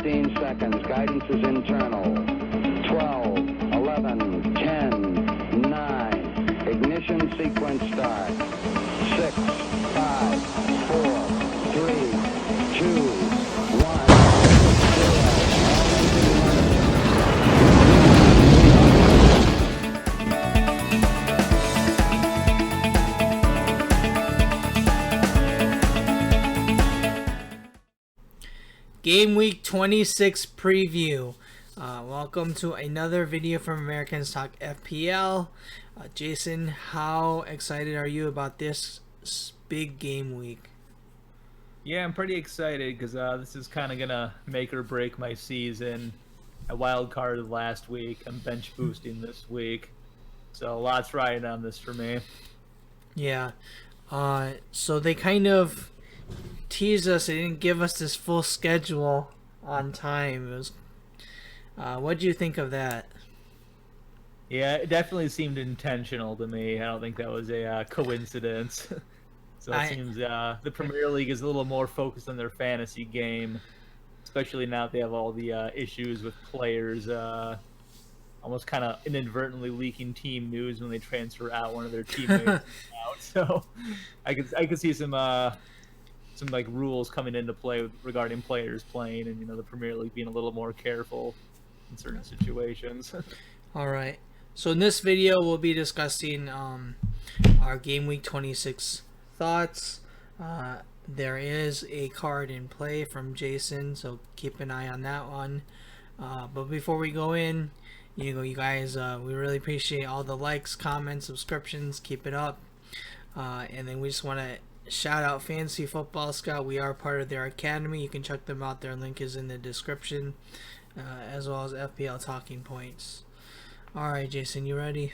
15 seconds. Guidance is internal. 12, 11, 10, 9. Ignition sequence start. 6, 5, 4, 3, 2, 1. Game Week 26 preview. Welcome to another video from Americans Talk FPL. Jason, how excited are you about this big game week? Yeah, I'm pretty excited because this is kind of going to make or break my season. I wild carded last week. I'm bench boosting this week. So lots riding on this for me. Yeah. So they kind of teased us. They didn't give us this full schedule on time. It was. What do you think of that? Yeah, it definitely seemed intentional to me. I don't think that was a coincidence. So it seems the Premier League is a little more focused on their fantasy game, especially now that they have all the issues with players almost kind of inadvertently leaking team news when they transfer out one of their teammates out. So I could see some like rules coming into play regarding players playing, and the Premier League being a little more careful in certain situations. All right. So in this video, we'll be discussing our Game Week 26 thoughts. There is a card in play from Jason, so keep an eye on that one. But before we go in, you guys, we really appreciate all the likes, comments, subscriptions. Keep it up. And then we just want to shout out Fantasy Football Scout. We are part of their academy. You can check them out. Their link is in the description, as well as FPL Talking Points. All right, Jason, you ready?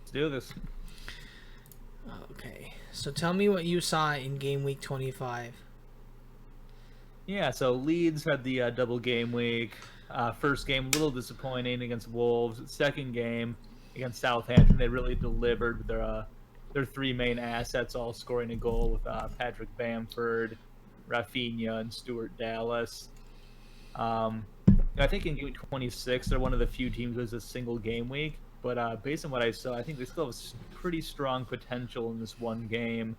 Let's do this. Okay. So tell me what you saw in Game Week 25. Yeah, so Leeds had the double game week. First game, a little disappointing against Wolves. Second game against Southampton, they really delivered with their three main assets all scoring a goal with Patrick Bamford, Rafinha, and Stuart Dallas. I think in Game Week 26, they're one of the few teams who has a single game week. But based on what I saw, I think they still have pretty strong potential in this one game.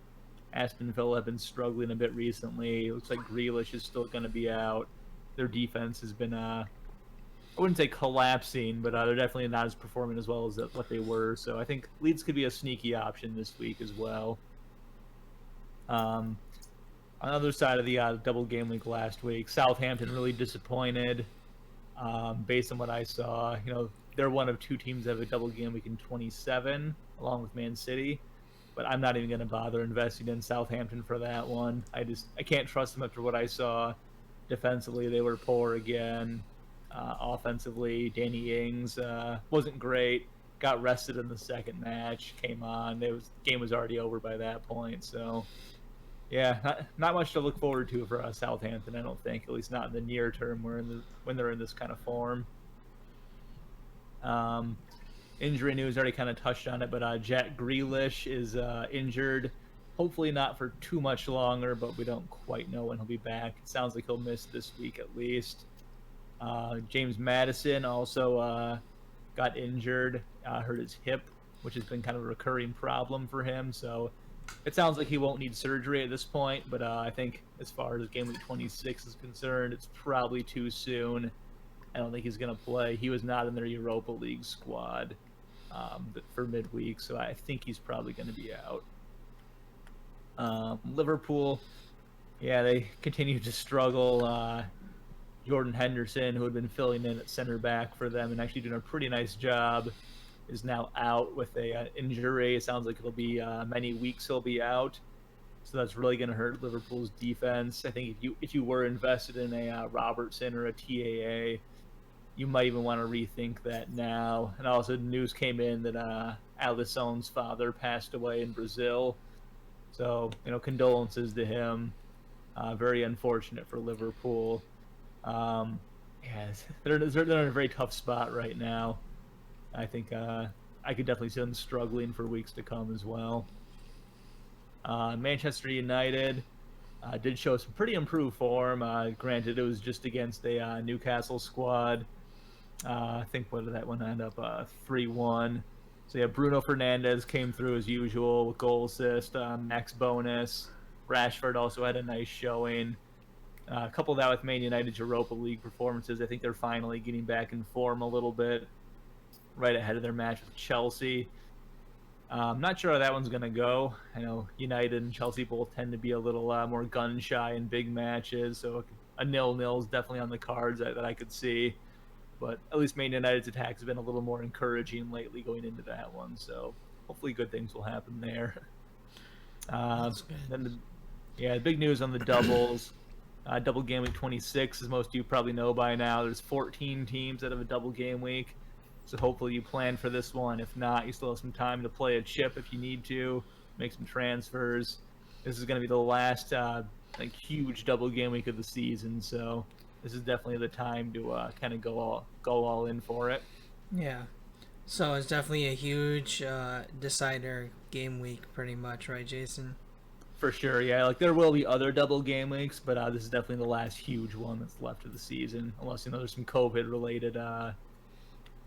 Aston Villa have been struggling a bit recently. It looks like Grealish is still going to be out. Their defense has been, I wouldn't say collapsing, but they're definitely not as performing as well as what they were. So I think Leeds could be a sneaky option this week as well. On the other side of the double game week last week, Southampton really disappointed. Based on what I saw, they're one of two teams that have a double game week in 27, along with Man City. But I'm not even going to bother investing in Southampton for that one. I can't trust them after what I saw. Defensively, they were poor again. Offensively, Danny Ings wasn't great. Got rested in the second match. Came on. The game was already over by that point. So, yeah, not much to look forward to for Southampton, I don't think. At least not in the near term when they're in this kind of form. Injury news, already kind of touched on it, but Jack Grealish is injured. Hopefully not for too much longer, but we don't quite know when he'll be back. It sounds like he'll miss this week at least. James Maddison also got injured, hurt his hip, which has been kind of a recurring problem for him. So it sounds like he won't need surgery at this point, but I think as far as Game Week 26 is concerned, it's probably too soon. I don't think he's going to play. He was not in their Europa League squad for midweek, so I think he's probably going to be out. Liverpool, yeah, they continue to struggle. Jordan Henderson, who had been filling in at center back for them and actually doing a pretty nice job, is now out with a injury. It sounds like it'll be many weeks he'll be out. So that's really going to hurt Liverpool's defense. I think if you were invested in a Robertson or a TAA, you might even want to rethink that now. And also news came in that Alisson's father passed away in Brazil. So, condolences to him. Very unfortunate for Liverpool. They're in a very tough spot right now. I think I could definitely see them struggling for weeks to come as well. Manchester United, did show some pretty improved form. Granted, it was just against a Newcastle squad. I think what did that one end up 3-1. So yeah, Bruno Fernandes came through as usual with goal assist, max bonus. Rashford also had a nice showing. Couple that with Man United's Europa League performances, I think they're finally getting back in form a little bit, right ahead of their match with Chelsea. I'm not sure how that one's going to go. I know United and Chelsea both tend to be a little more gun shy in big matches, so a 0-0 is definitely on the cards that I could see. But at least Man United's attack has been a little more encouraging lately going into that one, so hopefully good things will happen there. Then the big news on the doubles. Double game week 26, as most of you probably know by now. There's 14 teams that have a double game week, so hopefully you plan for this one. If not, you still have some time to play a chip if you need to, make some transfers. This is going to be the last huge double game week of the season, so this is definitely the time to kind of go all in for it. Yeah. So it's definitely a huge decider game week, pretty much, right, Jason? For sure, yeah. Like there will be other double game weeks, but this is definitely the last huge one that's left of the season, unless there's some COVID-related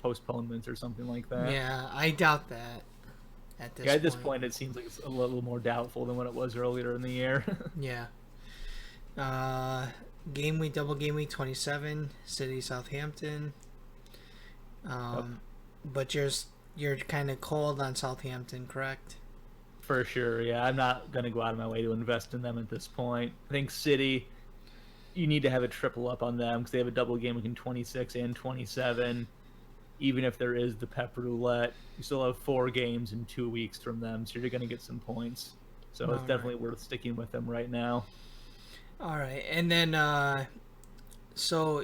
postponements or something like that. Yeah, I doubt that. At this point, it seems like it's a little more doubtful than what it was earlier in the year. Yeah. Double game week 27, City Southampton. But you're kind of cold on Southampton, correct? For sure, yeah. I'm not going to go out of my way to invest in them at this point. I think City, you need to have a triple up on them because they have a double game week in 26 and 27. Even if there is the Pep Roulette, you still have 4 games in 2 weeks from them, so you're going to get some points. So it's definitely worth sticking with them right now. All right, and then so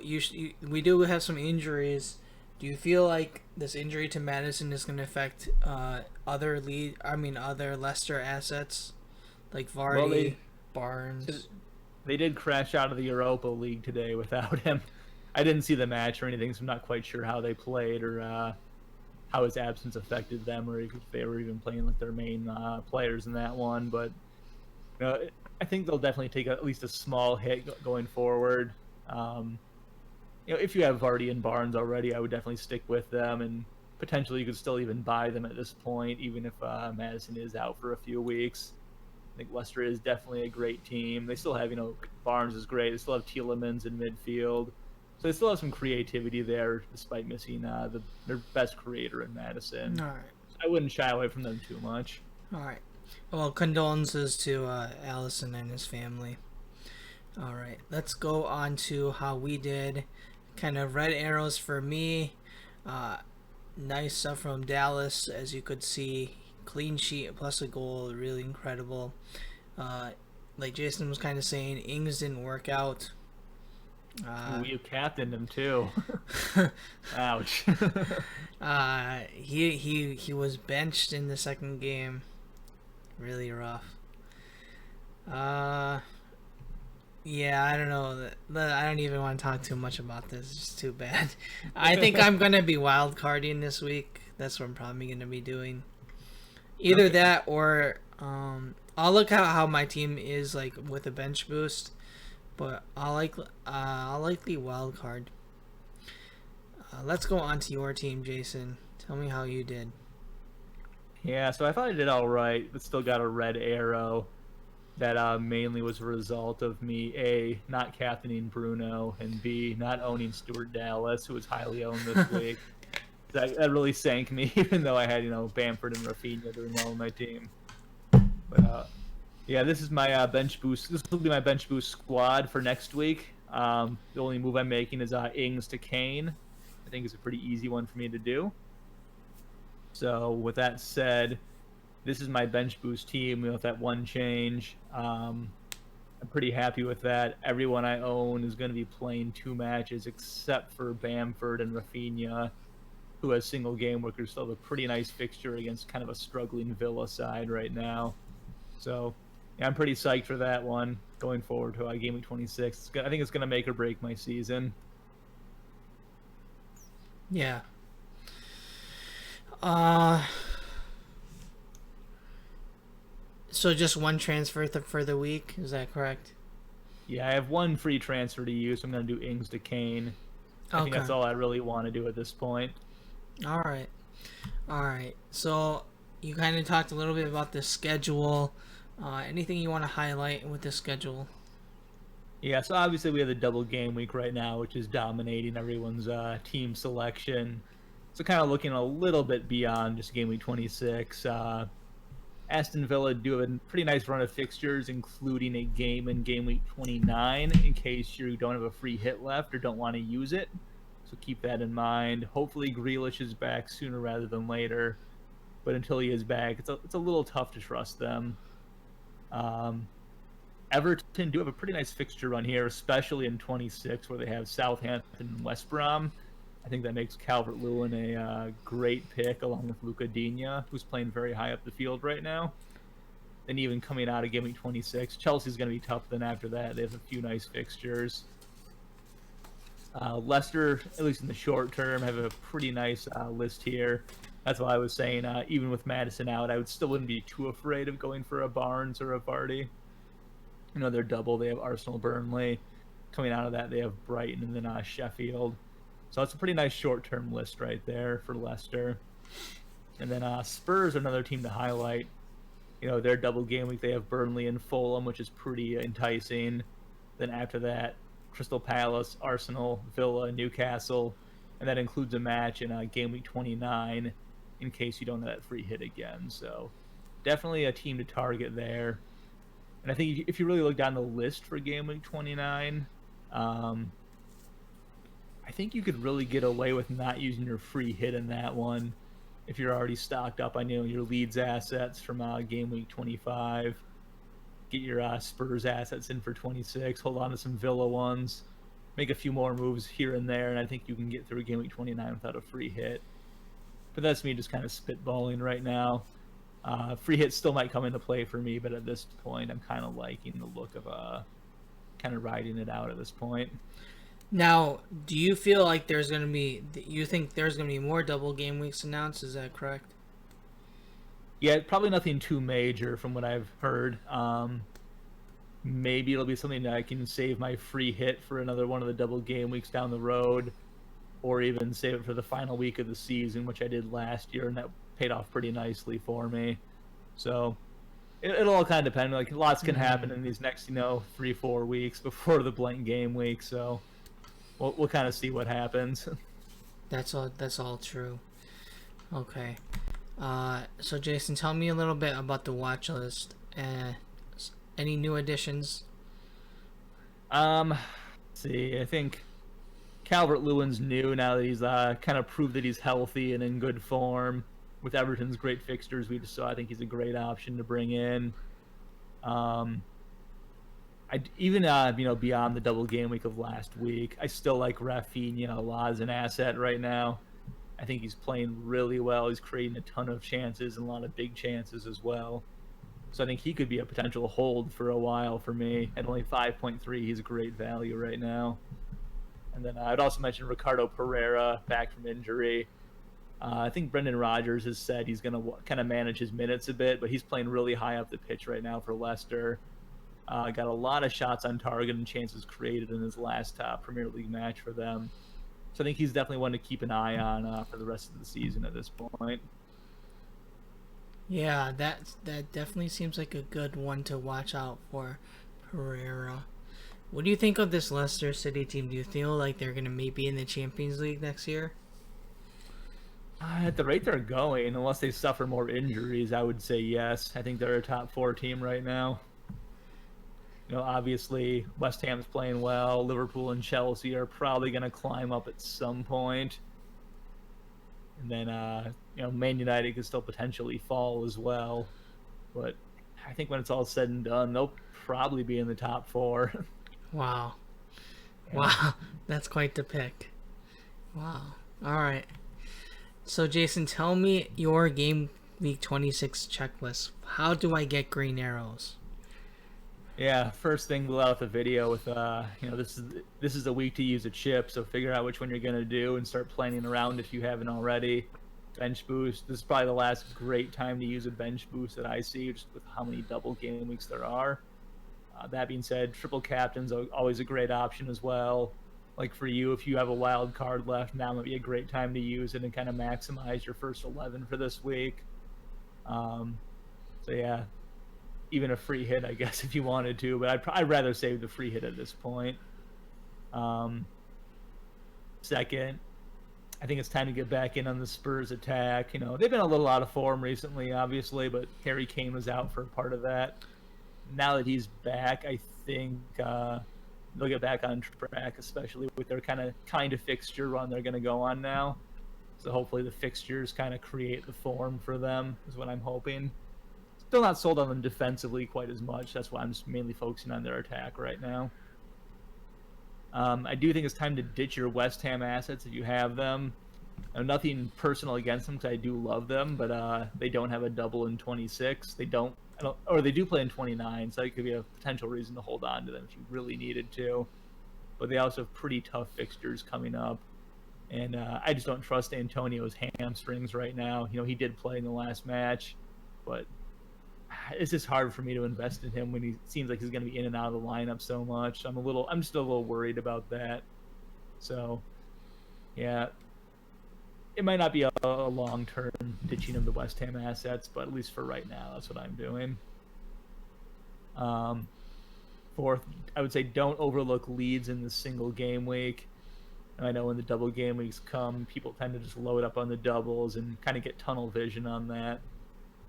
we do have some injuries. Do you feel like this injury to Madison is going to affect other Leicester assets like Vardy, Barnes? They did crash out of the Europa League today without him. I didn't see the match or anything, so I'm not quite sure how they played or how his absence affected them, or if they were even playing like their main players in that one. But I think they'll definitely take at least a small hit going forward. If you have Vardy and Barnes already, I would definitely stick with them, and potentially you could still even buy them at this point, even if Madison is out for a few weeks. I think Leicester is definitely a great team. They still have, Barnes is great. They still have Tielemans in midfield. So they still have some creativity there, despite missing their best creator in Madison. All right. I wouldn't shy away from them too much. All right. Well, condolences to Allison and his family. All right. Let's go on to how we did. Kind of red arrows for me. Nice stuff from Dallas, as you could see. Clean sheet plus a goal. Really incredible. Like Jason was kind of saying, Ings didn't work out. You captained him too. Ouch. He was benched in the second game. Really rough. Yeah, I don't know. I don't even want to talk too much about this. It's just too bad. I think I'm gonna be wild carding this week. That's what I'm probably gonna be doing. Either that or I'll look at how my team is like with a bench boost. But I'll likely wild card. Let's go on to your team, Jason. Tell me how you did. Yeah, so I thought I did all right, but still got a red arrow. That mainly was a result of me, A, not captaining Bruno, and B, not owning Stuart Dallas, who was highly owned this week. That really sank me, even though I had, Bamford and Rafinha doing well on my team. But, yeah, this is my bench boost. This will be my bench boost squad for next week. The only move I'm making is Ings to Kane. I think it's a pretty easy one for me to do. So with that said, this is my bench boost team with that one change. I'm pretty happy with that. Everyone I own is going to be playing 2 matches except for Bamford and Rafinha, who has single game workers. Still have a pretty nice fixture against kind of a struggling Villa side right now. So yeah, I'm pretty psyched for that one going forward to game week 26. I think it's going to make or break my season. Yeah. So just one transfer for the week, is that correct? Yeah, I have one free transfer to use. So I'm going to do Ings to Kane. I think Okay. that's all I really want to do at this point. All right. All right. So you kind of talked a little bit about the schedule. Anything you want to highlight with the schedule? Yeah, so obviously we have the double game week right now, which is dominating everyone's team selection. So kind of looking a little bit beyond just game week 26. Aston Villa do have a pretty nice run of fixtures, including a game in game week 29, in case you don't have a free hit left or don't want to use it. So keep that in mind. Hopefully Grealish is back sooner rather than later. But until he is back, it's a little tough to trust them. Everton do have a pretty nice fixture run here, especially in 26, where they have Southampton and West Brom. I think that makes Calvert-Lewin a great pick, along with Luca Digne, who's playing very high up the field right now. And even coming out of game week 26, Chelsea's going to be tough then after that. They have a few nice fixtures. Leicester, at least in the short term, have a pretty nice list here. That's why I was saying, even with Maddison out, I still wouldn't be too afraid of going for a Barnes or a Vardy. You know, they're double. They have Arsenal, Burnley. Coming out of that, they have Brighton and then Sheffield. So it's a pretty nice short-term list right there for Leicester. And then Spurs are another team to highlight. You know, their double game week, they have Burnley and Fulham, which is pretty enticing. Then after that, Crystal Palace, Arsenal, Villa, Newcastle. And that includes a match in game week 29 in case you don't have that free hit again. So definitely a team to target there. And I think if you really look down the list for game week 29, I think you could really get away with not using your free hit in that one if you're already stocked up on your Leeds assets from game week 25. Get your Spurs assets in for 26. Hold on to some Villa ones. Make a few more moves here and there, and I think you can get through game week 29 without a free hit. But that's me just kind of spitballing right now. Free hits still might come into play for me, but at this point, I'm kind of liking the look of kind of riding it out at this point. Now, do you feel like there's going to be, you think there's going to be more double game weeks announced? Is that correct? Yeah, probably nothing too major from what I've heard. Maybe it'll be something that I can save my free hit for another one of the double game weeks down the road, or even save it for the final week of the season, which I did last year, and that paid off pretty nicely for me. So it'll all kind of depend. Like, lots can happen in these next, 3-4 weeks before the blank game week. So we'll kind of see what happens. That's all true. Okay. So Jason, tell me a little bit about the watch list. Any new additions? Let's see. I think Calvert-Lewin's new now that he's kind of proved that he's healthy and in good form. With Everton's great fixtures we just saw, I think he's a great option to bring in. I even beyond the double game week of last week, I still like Rafinha a lot as an asset right now. I think he's playing really well. He's creating a ton of chances and a lot of big chances as well. So I think he could be a potential hold for a while for me. At only 5.3, he's a great value right now. And then I'd also mention Ricardo Pereira back from injury. I think Brendan Rodgers has said he's going to kind of manage his minutes a bit, but he's playing really high up the pitch right now for Leicester. Got a lot of shots on target and chances created in his last Premier League match for them. So I think he's definitely one to keep an eye on for the rest of the season at this point. Yeah, that definitely seems like a good one to watch out for, Pereira. What do you think of this Leicester City team? Do you feel like they're going to maybe be in the Champions League next year? At the rate they're going, unless they suffer more injuries, I would say yes. I think they're a top 4 team right now. Obviously, West Ham's playing well. Liverpool and Chelsea are probably going to climb up at some point. And then, Man United could still potentially fall as well. But I think when it's all said and done, they'll probably be in the top 4. Wow. Yeah. Wow. That's quite the pick. Wow. All right. So, Jason, tell me your game week 26 checklist. How do I get green arrows? Yeah, first thing, we'll out the video with this is a week to use a chip, so figure out which one you're gonna do and start planning around if you haven't already. Bench boost. This is probably the last great time to use a bench boost that I see, just with how many double game weeks there are. That being said, triple captain's always a great option as well. Like for you, if you have a wild card left, now might be a great time to use it and kind of maximize your first 11 for this week. So yeah, even a free hit, I guess, if you wanted to, but I'd rather save the free hit at this point. Second, I think it's time to get back in on the Spurs attack. You know, they've been a little out of form recently, obviously, but Harry Kane was out for part of that. Now that he's back, I think they'll get back on track, especially with their kind of fixture run they're going to go on now. So hopefully the fixtures kind of create the form for them, is what I'm hoping. Still not sold on them defensively quite as much. That's why I'm just mainly focusing on their attack right now. I do think it's time to ditch your West Ham assets if you have them. Nothing personal against them because I do love them, but they don't have a double in 26. They do play in 29, so that could be a potential reason to hold on to them if you really needed to. But they also have pretty tough fixtures coming up, and I just don't trust Antonio's hamstrings right now. You know, he did play in the last match, but it's just hard for me to invest in him when he seems like he's going to be in and out of the lineup so much. I'm just a little worried about that. So, yeah, it might not be a long-term ditching of the West Ham assets, but at least for right now, that's what I'm doing. Fourth, I would say don't overlook Leeds in the single game week. And I know when the double game weeks come, people tend to just load up on the doubles and kind of get tunnel vision on that.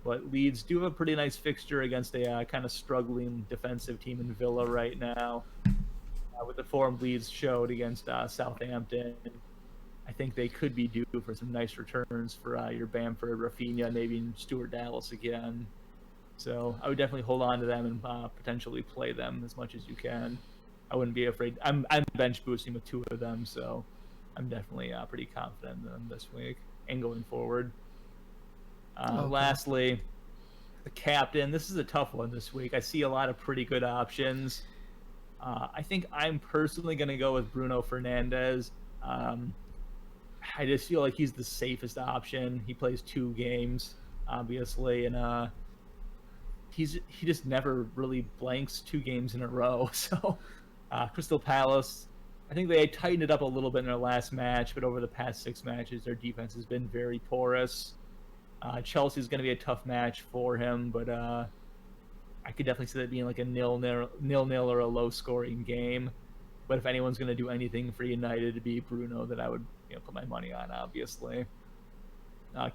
But Leeds do have a pretty nice fixture against a kind of struggling defensive team in Villa right now. With the form Leeds showed against Southampton, I think they could be due for some nice returns for your Bamford, Rafinha, maybe Stuart Dallas again. So I would definitely hold on to them and potentially play them as much as you can. I wouldn't be afraid. I'm bench boosting with two of them, so I'm definitely pretty confident in them this week and going forward. Okay. Lastly, the captain. This is a tough one this week. I see a lot of pretty good options. I think I'm personally going to go with Bruno Fernandes. I just feel like he's the safest option. He plays 2 games, obviously, and he just never really blanks 2 games in a row. So Crystal Palace, I think they tightened it up a little bit in their last match, but over the past 6 matches, their defense has been very porous. Chelsea's going to be a tough match for him, but I could definitely see that being like a 0-0 or a low-scoring game. But if anyone's going to do anything for United, it'd be Bruno that I would put my money on, obviously.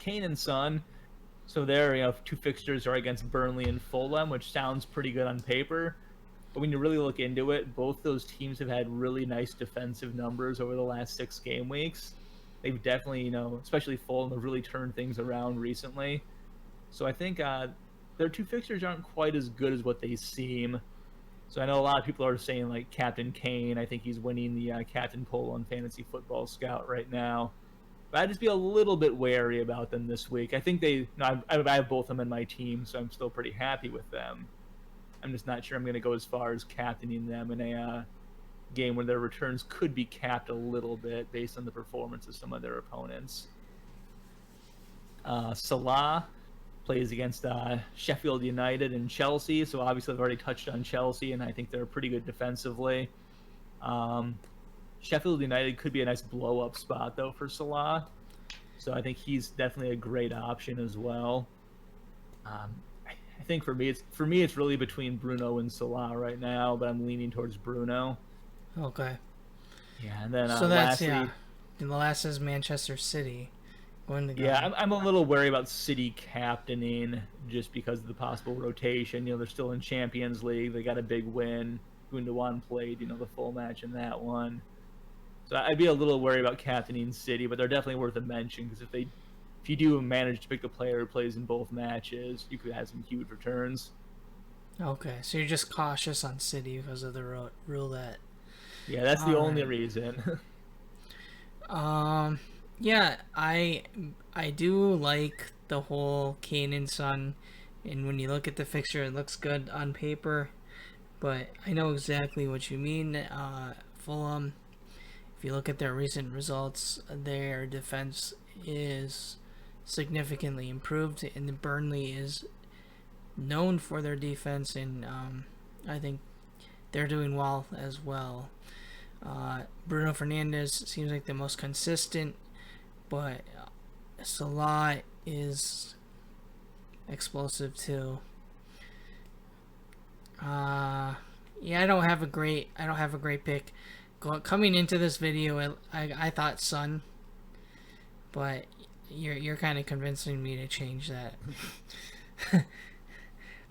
Kane and Son, so their 2 fixtures are against Burnley and Fulham, which sounds pretty good on paper. But when you really look into it, both those teams have had really nice defensive numbers over the last 6 game weeks. They've definitely, especially Fulham, have really turned things around recently. So I think their 2 fixtures aren't quite as good as what they seem. So I know a lot of people are saying, like, Captain Kane. I think he's winning the captain poll on Fantasy Football Scout right now. But I'd just be a little bit wary about them this week. I think I have both of them in my team, so I'm still pretty happy with them. I'm just not sure I'm going to go as far as captaining them in a game where their returns could be capped a little bit based on the performance of some of their opponents. Salah plays against Sheffield United and Chelsea, so obviously I've already touched on Chelsea, and I think they're pretty good defensively. Sheffield United could be a nice blow-up spot, though, for Salah, so I think he's definitely a great option as well. I think for me it's really between Bruno and Salah right now, but I'm leaning towards Bruno. Okay. Yeah, and then so that's lastly, and the last is Manchester City. Yeah, I'm a little wary about City captaining just because of the possible rotation. They're still in Champions League. They got a big win. Gundogan played, the full match in that one. So I'd be a little wary about captaining City, but they're definitely worth a mention because if you do manage to pick a player who plays in both matches, you could have some huge returns. Okay, so you're just cautious on City because of the rule that. Yeah, that's the only reason. Yeah, I do like the whole Kane and Son, and when you look at the fixture, it looks good on paper. But I know exactly what you mean. Fulham, if you look at their recent results, their defense is significantly improved, and Burnley is known for their defense, and I think they're doing well as well. Bruno Fernandes seems like the most consistent, but Salah is explosive too. Yeah, I don't have a great pick. Coming into this video, I thought Son, but you're kind of convincing me to change that.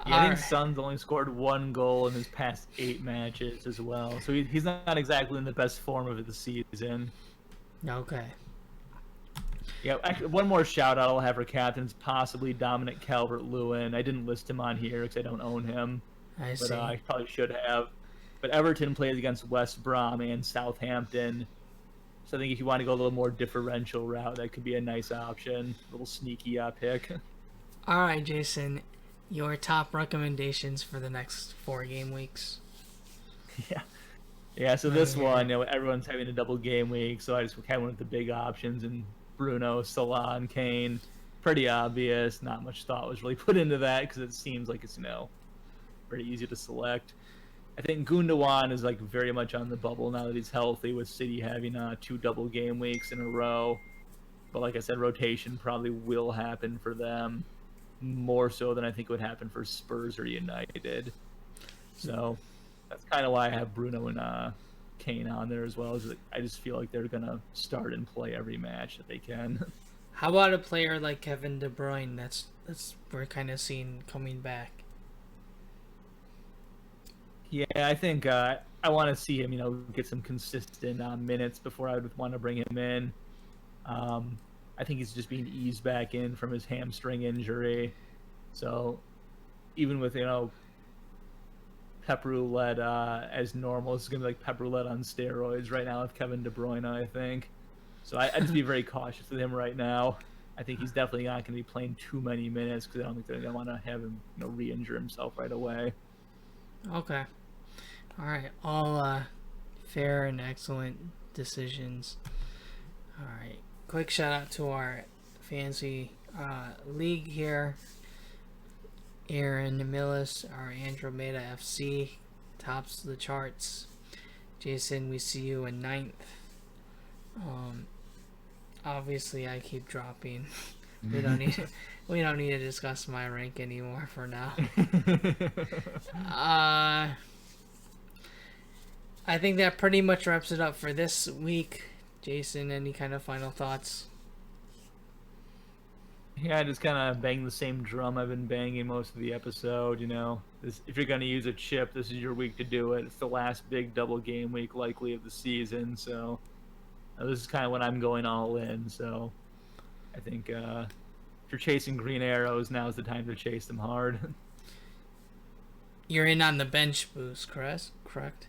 Yeah, I think Son's only scored 1 goal in his past 8 matches as well, so he's not exactly in the best form of the season. Okay. Yeah, actually, one more shout out I'll have for captains, possibly Dominic Calvert-Lewin. I didn't list him on here because I don't own him, but I probably should have. But Everton plays against West Brom and Southampton, so I think if you want to go a little more differential route, that could be a nice option, a little sneaky pick. All right, Jason. Your top recommendations for the next 4 game weeks. Yeah. So this one, everyone's having a double game week, so I just kind of went with the big options, and Bruno, Salah, and Kane. Pretty obvious. Not much thought was really put into that because it seems like it's pretty easy to select. I think Gundogan is very much on the bubble now that he's healthy, with City having 2 double game weeks in a row. But like I said, rotation probably will happen for them, more so than I think would happen for Spurs or United. So that's kind of why I have Bruno and Kane on there as well. I just feel like they're gonna start and play every match that they can. How about a player like Kevin De Bruyne? That's we're kind of seeing coming back. Yeah, I think I want to see him, get some consistent minutes before I would want to bring him in. I think he's just being eased back in from his hamstring injury. So even with, Pep Roulette as normal, it's going to be like Pep Roulette on steroids right now with Kevin De Bruyne, I think. So I'd just be very cautious with him right now. I think he's definitely not going to be playing too many minutes because I don't think they're going to want to have him, re-injure himself right away. Okay. All right. All fair and excellent decisions. All right. Quick shout out to our fancy league here. Aaron Millis, our Andromeda FC, tops the charts. Jason, we see you in 9th. Obviously, I keep dropping. We don't need to discuss my rank anymore for now. I think that pretty much wraps it up for this week. Jason, any kind of final thoughts? Yeah, I just kind of bang the same drum I've been banging most of the episode. If you're going to use a chip, this is your week to do it. It's the last big double game week likely of the season, so this is kind of when I'm going all in. So I think if you're chasing green arrows, now's the time to chase them hard. You're in on the bench boost, correct?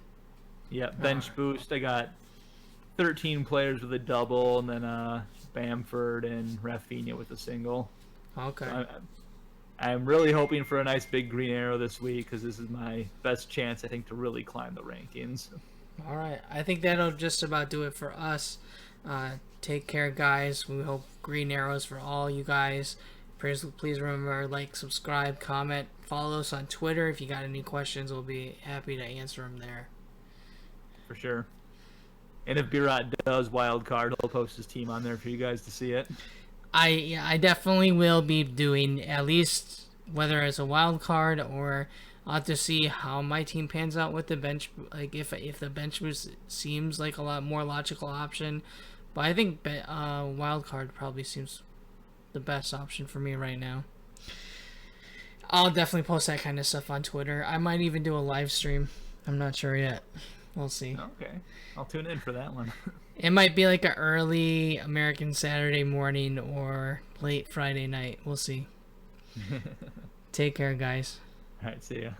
Yeah, bench boost. I got 13 players with a double, and then Bamford and Rafinha with a single. Okay. So I'm really hoping for a nice big green arrow this week because this is my best chance, I think, to really climb the rankings. All right. I think that'll just about do it for us. Take care, guys. We hope green arrows for all you guys. Please remember, subscribe, comment, follow us on Twitter. If you got any questions, we'll be happy to answer them there. For sure. And if Birat does wild card, he'll post his team on there for you guys to see it. I definitely will be doing, at least whether it's a wild card, or I'll have to see how my team pans out with the bench. If the bench boost seems like a lot more logical option, but I think wild card probably seems the best option for me right now. I'll definitely post that kind of stuff on Twitter. I might even do a live stream. I'm not sure yet. We'll see. Okay. I'll tune in for that one. It might be like an early American Saturday morning or late Friday night. We'll see. Take care, guys. All right. See ya.